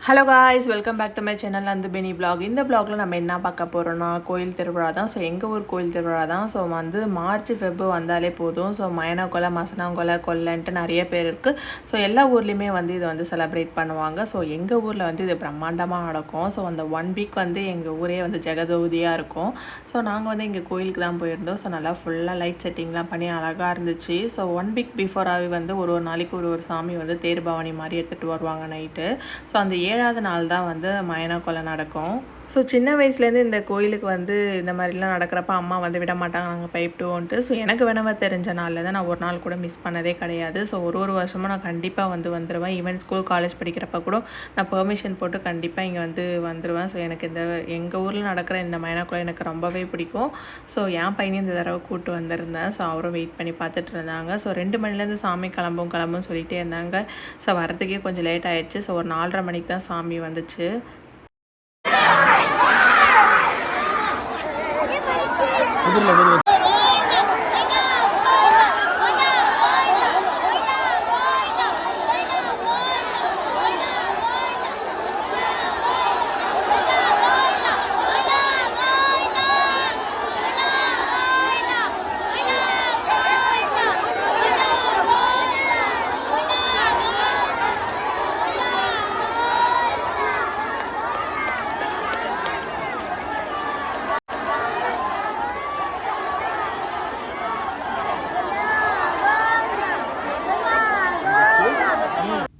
Hello guys, welcome back to my channel நந்துபெனி vlog. இந்த vlogல நம்ம என்ன பார்க்க போகிறோம்னா கோயில் திருவிழா தான். ஸோ எங்கள் ஊர் கோயில் திருவிழா தான். ஸோ வந்து மார்ச் ஃபெப்ரு வந்தாலே போதும். ஸோ மயனக்கொலை மசனாங்கொலை கொல்லைன்ட்டு நிறைய பேர் இருக்குது. ஸோ எல்லா ஊர்லேயுமே வந்து இதை வந்து செலிப்ரேட் பண்ணுவாங்க. ஸோ எங்கள் ஊரில் வந்து இது பிரம்மாண்டமாக நடக்கும். ஸோ அந்த 1 வீக் வந்து எங்கள் ஊரே வந்து ஜெகஜோதியாக இருக்கும். ஸோ நாங்கள் வந்து எங்கள் கோயிலுக்கு தான் போயிருந்தோம். ஸோ நல்லா ஃபுல்லாக லைட் செட்டிங்லாம் பண்ணி அழகாக இருந்துச்சு. ஸோ 1 வீக் பிஃபோராகவே வந்து ஒரு நாளைக்கு ஒரு சாமி வந்து தேர் பவனி மாதிரி எடுத்துகிட்டு வருவாங்க நைட்டு. ஸோ அந்த 7வது நாள் தான் வந்து மயனக்கொலை நடக்கும். ஸோ சின்ன வயசுலேருந்து இந்த கோயிலுக்கு வந்து இந்த மாதிரிலாம் நடக்கிறப்ப அம்மா வந்து விட மாட்டாங்க நாங்கள் போயிட்டுவோன்ட்டு. ஸோ எனக்கு வேணவ தெரிஞ்ச நாளில் தான் நான் ஒரு நாள் கூட மிஸ் பண்ணதே கிடையாது. ஸோ ஒரு வருஷமும் நான் கண்டிப்பாக வந்து வந்துடுவேன். ஈவன் ஸ்கூல் காலேஜ் படிக்கிறப்ப கூட நான் பெர்மிஷன் போட்டு கண்டிப்பாக இங்கே வந்து வந்துடுவேன். ஸோ எனக்கு இந்த எங்கள் ஊரில் நடக்கிற இந்த மயனக்கொலை எனக்கு ரொம்பவே பிடிக்கும். ஸோ என் பையனையும் இந்த தடவை கூப்பிட்டு வந்திருந்தேன். ஸோ அவரும் வெயிட் பண்ணி பார்த்துட்டு இருந்தாங்க. ஸோ 2 மணிலேருந்து சாமி கிளம்பும் சொல்லிகிட்டே இருந்தாங்க. ஸோ வரதுக்கே கொஞ்சம் லேட் ஆகிடுச்சு. ஸோ ஒரு 4:30 மணிக்கு தான் சாமி வந்துச்சு.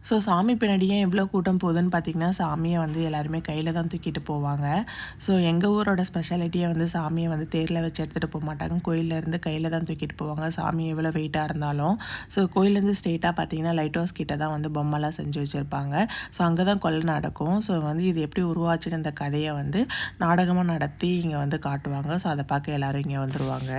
ஸோ சாமி பின்னாடியே எவ்வளோ கூட்டம் போகுதுன்னு பார்த்திங்கன்னா சாமியை வந்து எல்லாருமே கையில் தான் தூக்கிட்டு போவாங்க. ஸோ எங்கள் ஊரோட ஸ்பெஷாலிட்டியை வந்து சாமியை வந்து தேரில் வச்சு எடுத்துகிட்டு போக மாட்டாங்க. கோயிலேருந்து கையில் தான் தூக்கிட்டு போவாங்க சாமி எவ்வளோ வெயிட்டாக இருந்தாலும். ஸோ கோயிலேருந்து ஸ்ட்ரெயிட்டாக பார்த்திங்கன்னா லைட் ஹவுஸ் கிட்ட தான் வந்து பொம்மைலாம் செஞ்சு வச்சுருப்பாங்க. ஸோ அங்கே தான் கொலை நடக்கும். ஸோ வந்து இது எப்படி உருவாச்சுன்னு அந்த கதையை வந்து நாடகமாக நடத்தி இங்கே வந்து காட்டுவாங்க. ஸோ அதை பார்க்க எல்லோரும் இங்கே வந்துடுவாங்க.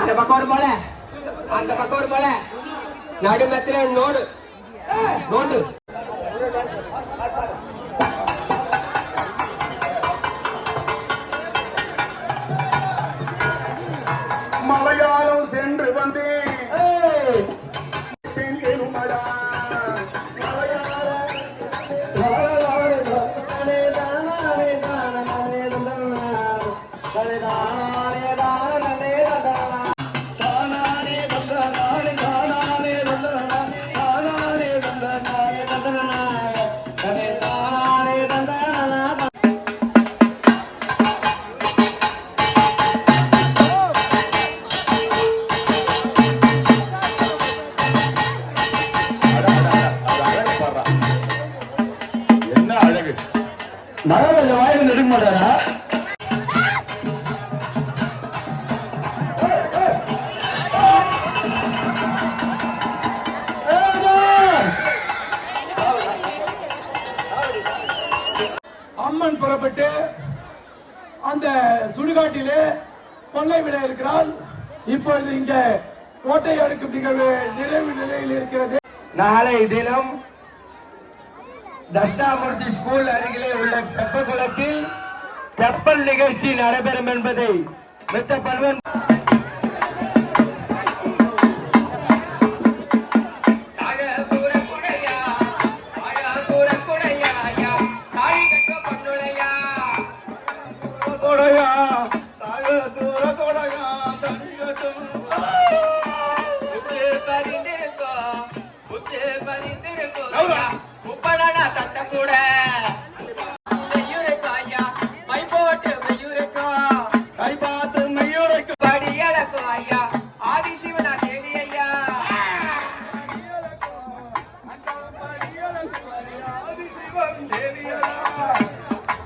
அந்த பக்கம் ஒரு போல அந்த பக்கம் ஒரு போல நடுமத்தில நோடு நோண்டு மலையாளம் சென்று வந்தேன். நகவல்ல வாயில் எடுக்க மாட்டாரா? அம்மன் புறப்பட்டு அந்த சுடுகாட்டிலே கொள்ளை விட இருக்கிறாள். இப்பொழுது இங்கே கோட்டை அடுக்கும் நிகழ்வு நிறைவு நிலையில் இருக்கிறது. நாளை தினம் தட்சிணாமூர்த்தி ஸ்கூல் அருகிலே உள்ள தெப்பக்குளத்தில் தெப்பல் நிகழ்ச்சி நடைபெறும் என்பதை மித்த பல்வன்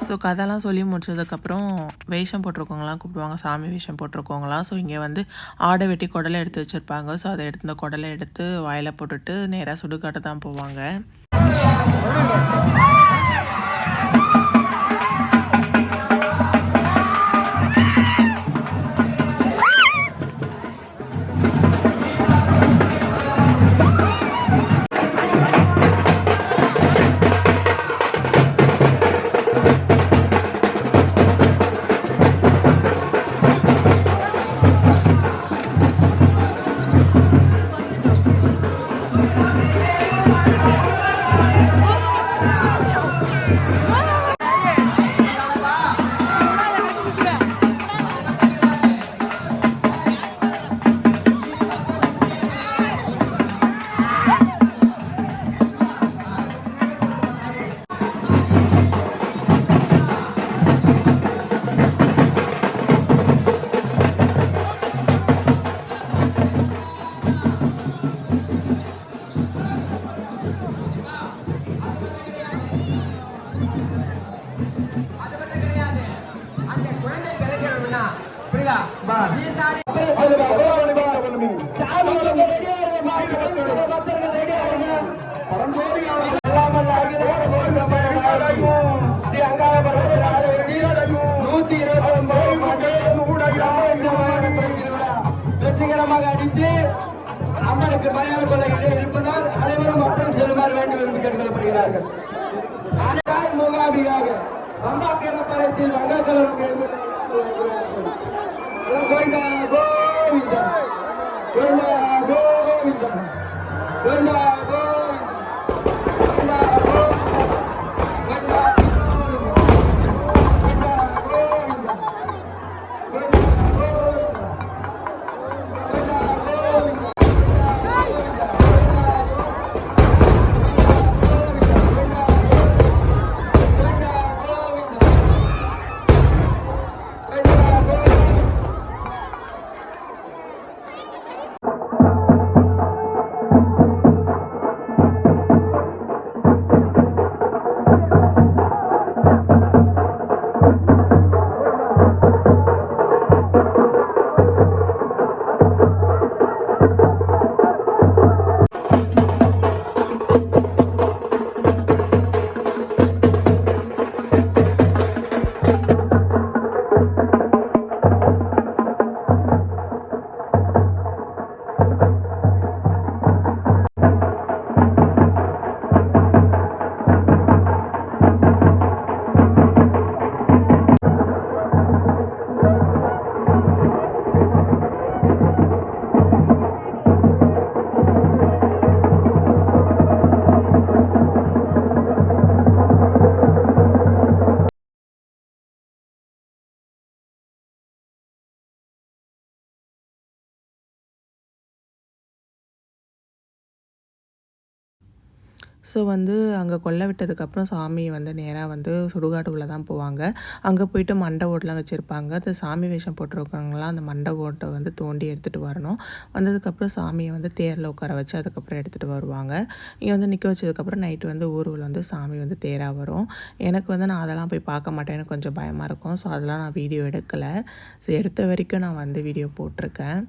ஸோ கதைலாம் சொல்லி முடிச்சதுக்கப்புறம் வேஷம் போட்டிருக்கவங்களாம் கூப்பிடுவாங்க. சாமி வேஷம் போட்டிருக்கவங்களாம். ஸோ இங்கே வந்து ஆடை வெட்டி குடலை எடுத்து வச்சுருப்பாங்க. ஸோ அதை எடுத்து இந்த குடலை எடுத்து வாயில் போட்டுட்டு நேராக சுடுகாட்டு தான் போவாங்க. அது மட்டும் கிடையாது, அந்த குழந்தை பிறக்கணும்னா புரியுதா? வெற்றிகரமாக அடித்து அம்மனுக்கு மரியாதை கொள்ளையிலே இருப்பதால் அனைவரும் அப்பன் செல்லுமாறு வேண்டும் என்று கேட்டுக்கொள்ளப்படுகிறார்கள். மூகாபியாக அம்பாக்கிற படத்தில் வங்கக்கலரும் கோவிந்தா கோவிந்தா கோவிந்தா கோவிந்தா கோவிந்தா கோவிந்தா ஸோ வந்து அங்கே கொல்ல விட்டதுக்கப்புறம் சாமி வந்து நேராக வந்து சுடுகாட்டுக்குள்ளே தான் போவாங்க. அங்கே போயிட்டு மண்டை ஓட்டெலாம் வச்சுருப்பாங்க. அது சாமி வேஷம் போட்டிருக்கவங்களாம் அந்த மண்டை ஓட்டை வந்து தோண்டி எடுத்துகிட்டு வரணும். வந்ததுக்கப்புறம் சாமியை வந்து தேரில் உட்கார வச்சு அதுக்கப்புறம் எடுத்துகிட்டு வருவாங்க. இங்கே வந்து நிற்க வச்சதுக்கப்புறம் நைட்டு வந்து ஊர்வலம் வந்து சாமி வந்து தேராக வரும். எனக்கு வந்து நான் அதெல்லாம் போய் பார்க்க மாட்டேன், எனக்கு கொஞ்சம் பயமாக இருக்கும். ஸோ அதெல்லாம் நான் வீடியோ எடுக்கலை. ஸோ எடுத்த வரைக்கும் நான் வந்து வீடியோ போட்டிருக்கேன்.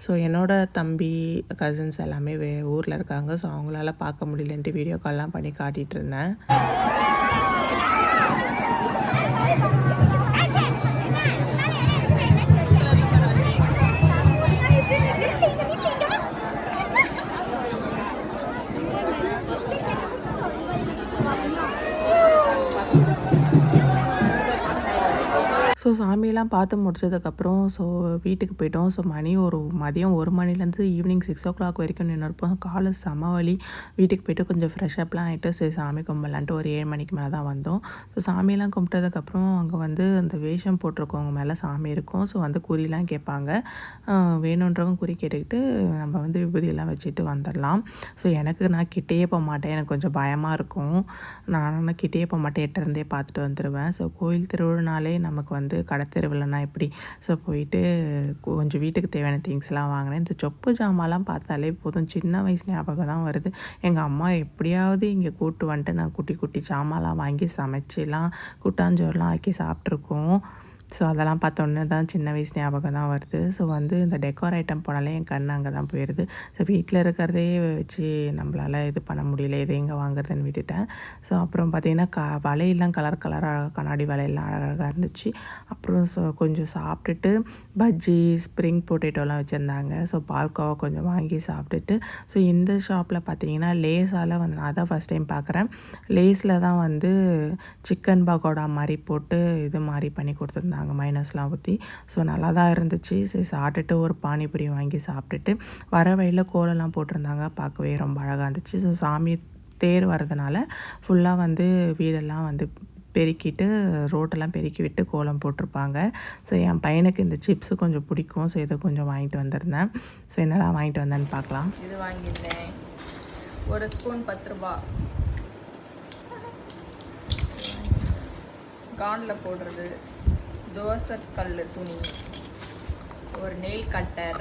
ஸோ என்னோடய தம்பி கசின்ஸ் எல்லாமே ஊரில் இருக்காங்க. ஸோ அவங்களால பார்க்க முடியலன்ட்டு வீடியோ கால்லாம் பண்ணி காட்டிகிட்டு இருந்தேன். ஸோ சாமியெல்லாம் பார்த்து முடிச்சதுக்கப்புறம் ஸோ வீட்டுக்கு போயிட்டோம். ஸோ மதியம் 1 மணிலேருந்து ஈவினிங் 6 o'clock வரைக்கும் நின்றுருப்போம். காலை செம வலி. வீட்டுக்கு போய்ட்டு கொஞ்சம் ஃப்ரெஷ்அப்லாம் ஆகிட்டு சரி சாமி கும்பலான்ட்டு ஒரு 7 மணிக்கு மேலே தான் வந்தோம். ஸோ சாமியெல்லாம் கும்பிட்டதுக்கப்புறம் அங்கே வந்து அந்த வேஷம் போட்டிருக்கவங்க மேலே சாமி இருக்கும். ஸோ வந்து குறிலாம் கேட்பாங்க. வேணுன்றவங்க குறி கேட்டுக்கிட்டு நம்ம வந்து விபூதியெல்லாம் வச்சுட்டு வந்துடலாம். ஸோ நான் கிட்டேயே போக மாட்டேன், எனக்கு கொஞ்சம் பயமாக இருக்கும். நான் கிட்டேயே போக மாட்டேன், எட்டேருந்தே பார்த்துட்டு வந்துடுவேன். ஸோ கோயில் திருவிழானாலே நமக்கு வந்து கடை தெருவில்னா எப்படி. ஸோ போயிட்டு கொஞ்சம் வீட்டுக்கு தேவையான திங்ஸ்லாம் வாங்கினேன். இந்த சொப்பு ஜாமான்லாம் பார்த்தாலே போதும் சின்ன வயசு ஞாபகம் தான் வருது. எங்கள் அம்மா எப்படியாவது இங்கே கூட்டு வந்துட்டு நான் குட்டி குட்டி ஜாமான்லாம் வாங்கி சமைச்சிலாம் கூட்டாஞ்சோறுலாம் ஆக்கி சாப்பிட்ருக்கோம். ஸோ அதெல்லாம் பார்த்தோன்னே தான் சின்ன வயசு ஞாபகம் தான் வருது. ஸோ வந்து இந்த டெக்கார் ஐட்டம் போனாலே என் கண் அங்கே தான் போயிடுது. ஸோ வீட்டில் இருக்கிறதே வச்சு நம்மளால் இது பண்ண முடியல, எது எங்கே வாங்குறதுன்னு விட்டுட்டேன். ஸோ அப்புறம் பார்த்திங்கன்னா வலையெல்லாம் கலர் கலராக கண்ணாடி வலையெல்லாம் அழகாக இருந்துச்சு. அப்புறம் கொஞ்சம் சாப்பிட்டுட்டு பஜ்ஜி ஸ்ப்ரிங் பொட்டேட்டோலாம் வச்சுருந்தாங்க. ஸோ பால்கோவா கொஞ்சம் வாங்கி சாப்பிட்டுட்டு ஸோ இந்த ஷாப்பில் பார்த்திங்கன்னா லேஸால் வந்து நான் தான் ஃபஸ்ட் டைம் பார்க்குறேன். லேஸில் தான் வந்து சிக்கன் பகோடா மாதிரி போட்டு இது மாதிரி பண்ணி கொடுத்துருந்தாங்க, மைனஸ்லாம் ஊற்றி. ஸோ நல்லா தான் இருந்துச்சு. சரி சாப்பிட்டுட்டு ஒரு பானிபூரி வாங்கி சாப்பிட்டுட்டு வர வழியில் கோலம்லாம் போட்டிருந்தாங்க, பார்க்கவே ரொம்ப அழகாக இருந்துச்சு. ஸோ சாமி தேர் வரதுனால ஃபுல்லாக வந்து வீடெல்லாம் வந்து பெருக்கிட்டு ரோட்டெல்லாம் பெருக்கி விட்டு கோலம் போட்டிருப்பாங்க. ஸோ என் பையனுக்கு இந்த சிப்ஸு கொஞ்சம் பிடிக்கும். ஸோ இதை கொஞ்சம் வாங்கிட்டு வந்திருந்தேன். ஸோ என்னெல்லாம் வாங்கிட்டு வந்தேன்னு பார்க்கலாம். இது வாங்கியிருந்தேன், ஒரு ஸ்பூன் 10 ரூபா. கானில் போடுறது, தோசை கல் துணி, ஒரு நெயில் கட்டர்,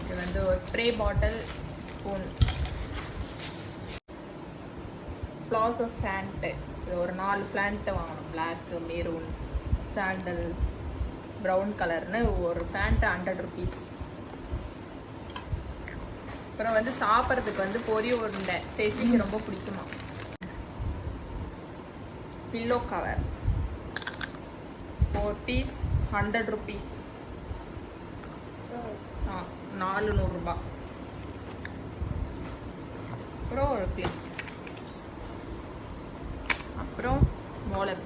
இது வந்து ஒரு spray bottle, spoon, palazzo pant, இது ஒரு 4 ஃபேண்ட்டு வாங்கணும். பிளாக்கு, மெரூன், சாண்டல், ப்ரௌன் கலர்னு ஒரு ஃபேண்ட்டு 100 ருபீஸ். அப்புறம் வந்து சாப்பிட்றதுக்கு வந்து பொரி உருண்டை சேசிக்கு ரொம்ப பிடிக்குமா. பில்லோ கவர் 4 பீஸ் 100 ருபீஸ், 400 ரூபாய். அப்புறம் ஒரு கிளிப், அப்புறம் மோளம்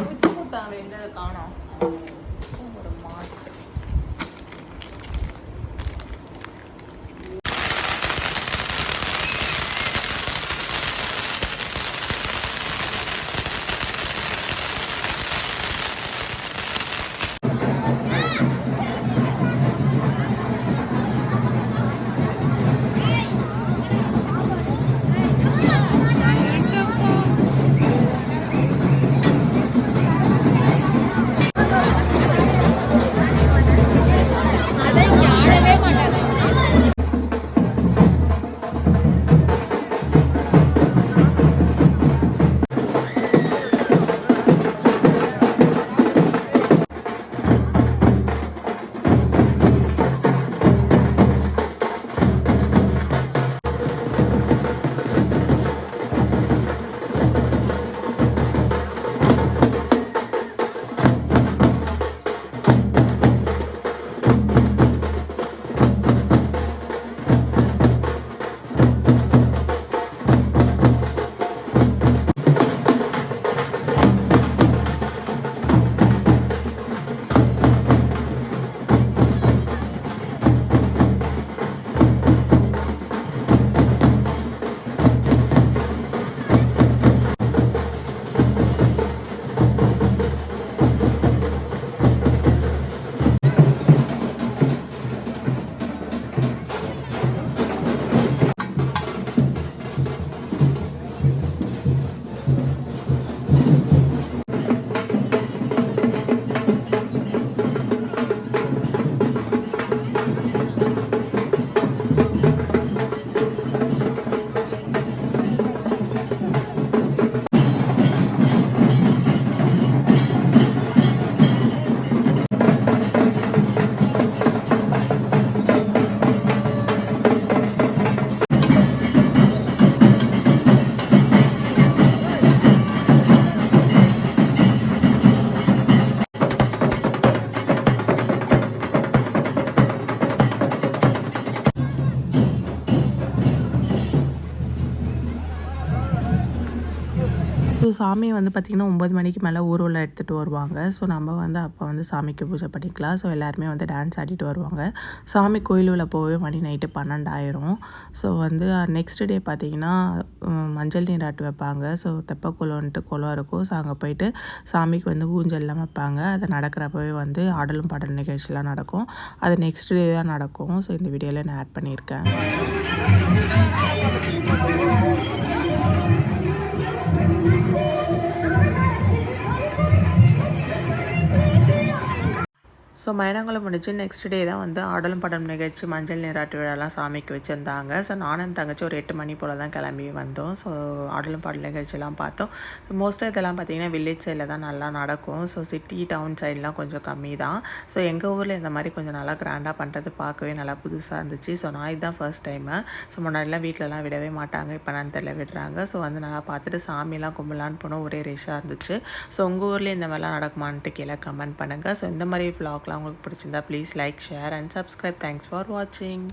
ஊற்றி கொடுத்தாங்க. எங்க காணோம். ஒரு மாட்டு ஸோ சாமி வந்து பார்த்திங்கன்னா 9 மணிக்கு மேலே ஊர்வலம் எடுத்துகிட்டு வருவாங்க. ஸோ நம்ம வந்து அப்போ வந்து சாமிக்கு பூஜை பண்ணிக்கலாம். ஸோ எல்லாருமே வந்து டான்ஸ் ஆடிட்டு வருவாங்க. சாமி கோயிலுக்குள்ள போகவே மணி நைட்டு 12 ஆயிரும். ஸோ வந்து நெக்ஸ்ட் டே பார்த்திங்கன்னா மஞ்சள் நீராட்டு வைப்பாங்க. ஸோ தெப்பக்குளம்ன்ட்டு குளம் இருக்கும். ஸோ அங்கே போயிட்டு சாமிக்கு வந்து ஊஞ்சல்லாம் வைப்பாங்க. அது நடக்கிறப்பவே வந்து ஆடலும் பாடல் நிகழ்ச்சிலாம் நடக்கும். அது நெக்ஸ்ட் டே தான் நடக்கும். ஸோ இந்த வீடியோவில் நான் ஆட் பண்ணியிருக்கேன். ஸோ மயிலாங்குளம் முடிச்சு நெக்ஸ்ட் டே தான் வந்து ஆடலும் பாடலும் நிகழ்ச்சி மஞ்சள் நீராட்டு விழாலாம் சாமிக்கு வச்சுருந்தாங்க. ஸோ நானும் தங்கச்சி ஒரு 8 மணி போல் தான் கிளம்பி வந்தோம். ஸோ ஆடலும் பாடல் நிகழ்ச்சியெல்லாம் பார்த்தோம். மோஸ்ட்டாக இதெல்லாம் பார்த்திங்கன்னா வில்லேஜ் சைடில் தான் நல்லா நடக்கும். ஸோ சிட்டி டவுன் சைட்லாம் கொஞ்சம் கம்மி தான். ஸோ எங்கள் ஊரில் இந்த மாதிரி கொஞ்சம் நல்லா கிராண்டாக பண்ணுறது பார்க்கவே நல்லா புதுசாக இருந்துச்சு. ஸோ நான் இதுதான் ஃபர்ஸ்ட் டைமு. ஸோ முன்னாடிலாம் வீட்டிலலாம் விடவே மாட்டாங்க. இப்போ நான் தெரியல விடுறாங்க. ஸோ வந்து நல்லா பார்த்துட்டு சாமியெல்லாம் கும்பலான்னு போனோம். ஒரே ரேஷாக இருந்துச்சு. ஸோ உங்கள் ஊரில் இந்த மாதிரிலாம் நடக்குமான்ட்டு கீழே கமெண்ட் பண்ணுங்கள். ஸோ இந்த மாதிரி vlogலாம் உங்களுக்கு பிடிச்சிருந்தா please like, share and subscribe. Thanks for வாட்சிங்.